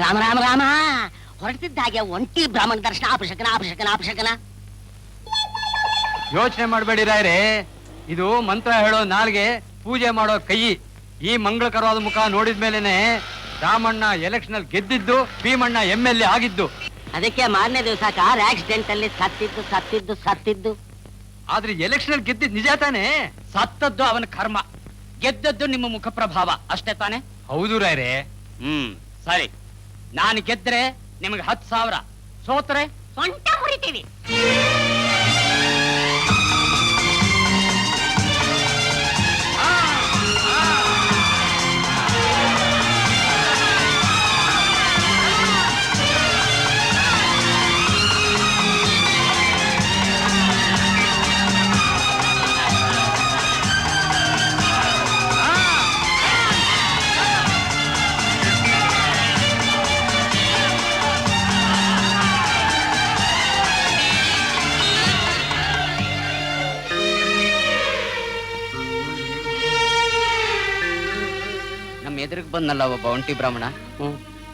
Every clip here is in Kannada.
ರಾಮ ರಾಮ ರಾಮ ಹೊರಟಿದ್ದ ಹಾಗೆ ಒಂಟಿ ಬ್ರಾಹ್ಮಣ ದರ್ಶನ ಅಪಶಕನ ಅಪಶಕನ ಅಪಶಕನ. ಯೋಚನೆ ಮಾಡಬೇಡಿ ರಾಯರೇ, ಇದು ಮಂತ್ರ ಹೇಳೋ ನಾಲ್ಗೆ, ಪೂಜೆ ಮಾಡೋ ಕೈ. ಈ ಮಂಗಳಕರವಾದ ಮುಖ ನೋಡಿದ್ಮೇಲೆನೆ ರಾಮಣ್ಣ ಎಲೆಕ್ಷನ್ ಅಲ್ಲಿ ಗೆದ್ದಿದ್ದು, ಭೀಮಣ್ಣ MLA ಆಗಿದ್ದು. ಅದಕ್ಕೆ ಮಾರನೇ ದಿವಸ ಕಾರ್ ಆಕ್ಸಿಡೆಂಟ್ ಅಲ್ಲಿ ಸತ್ತಿದ್ದು. ಆದ್ರೆ ಎಲೆಕ್ಷನ್ ಅಲ್ಲಿ ಗೆದ್ದಿದ್ ನಿಜ ತಾನೆ? ಸತ್ತದ್ದು ಅವನ ಕರ್ಮ, ಗೆದ್ದದ್ದು ನಿಮ್ಮ ಮುಖ ಪ್ರಭಾವ ಅಷ್ಟೇ ತಾನೆ? ಹೌದು ರಾಯರೇ. ಸರಿ, ನಾನು ಗೆದ್ರೆ ನಿಮಗೆ 10,000, ಸೋತ್ರೆ ಸೊಂಟ ಮುರಿತೀವಿ. ಎದುರಿಗೆ ಬಂದಲ್ಲ ಒಬ್ಬ ಒಂಟಿ ಬ್ರಾಹ್ಮಣ,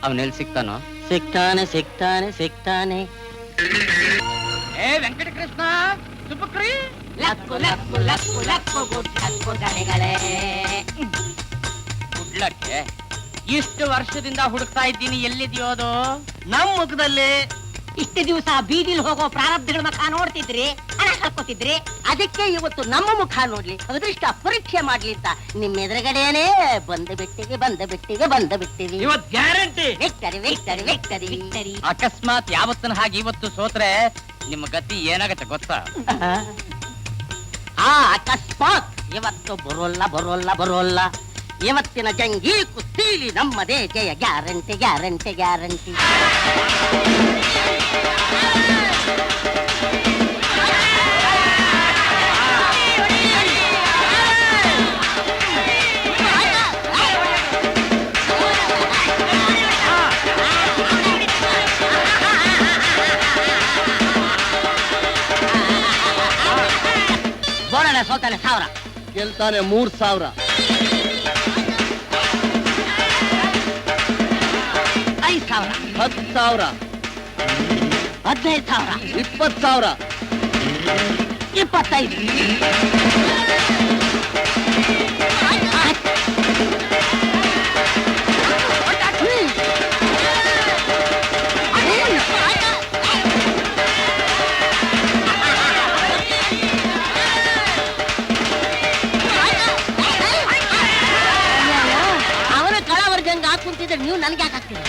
ಅವನೆಲ್ಲಿ ಸಿಗ್ತಾನೋ? ಸಿಗ್ತಾನೆ. ಏ ವೆಂಕಟಕೃಷ್ಣ, ಸುಪಕ್ರಿ, ಗುಡ್ಲಕ್ಕೆ ಇಷ್ಟು ವರ್ಷದಿಂದ ಹುಡುಕ್ತಾ ಇದ್ದೀನಿ, ಎಲ್ಲಿದ್ಯೋದು? ನಮ್ ಮುಖದಲ್ಲಿ ಇಷ್ಟು ದಿವಸ ಬೀದಿಲಿ ಹೋಗೋ ಪ್ರಾರಬ್ಧಗಳ ಮುಖ ನೋಡ್ತಿದ್ರಿ, ಹಣ ಹಾಕೋತಿದ್ರಿ. ಅದಕ್ಕೆ ಇವತ್ತು ನಮ್ಮ ಮುಖ ನೋಡ್ಲಿ, ಅದೃಷ್ಟ ಪರೀಕ್ಷೆ ಮಾಡ್ಲಿ ಅಂತ ನಿಮ್ಮ ಎದುರುಗಡೆನೆ ಬಂದ ಬಿಟ್ಟಿವಿ. ಇವತ್ ಗ್ಯಾರಂಟಿ ವಿಕ್ಟರಿ. ಅಕಸ್ಮಾತ್ ಯಾವತ್ತನ ಹಾಗೆ ಇವತ್ತು ಸೋತ್ರೆ ನಿಮ್ಮ ಗತಿ ಏನಾಗತ್ತೆ ಗೊತ್ತಾ? ಅಕಸ್ಮಾತ್ ಇವತ್ತು ಬರೋಲ್ಲ. ಇವತ್ತಿನ ಜಂಗಿ ಕುಸ್ತೀಲಿ ನಮ್ಮದೇ ಜಯ, ಗ್ಯಾರಂಟಿ. ಬೋರಣ ಸೋತಾನೆ 1000, ಗೆಲ್ತಾನೆ 3,000, 5,000, 10,000, 15,000, 20,000, 25. ಅವರ ಕಳವರ್ಜಂಗ ಹಾಕುಂತಿದ್ರೆ ನೀವು ನನ್ಗೆ ಯಾಕೆ ಹಾಕ್ತೀರಿ?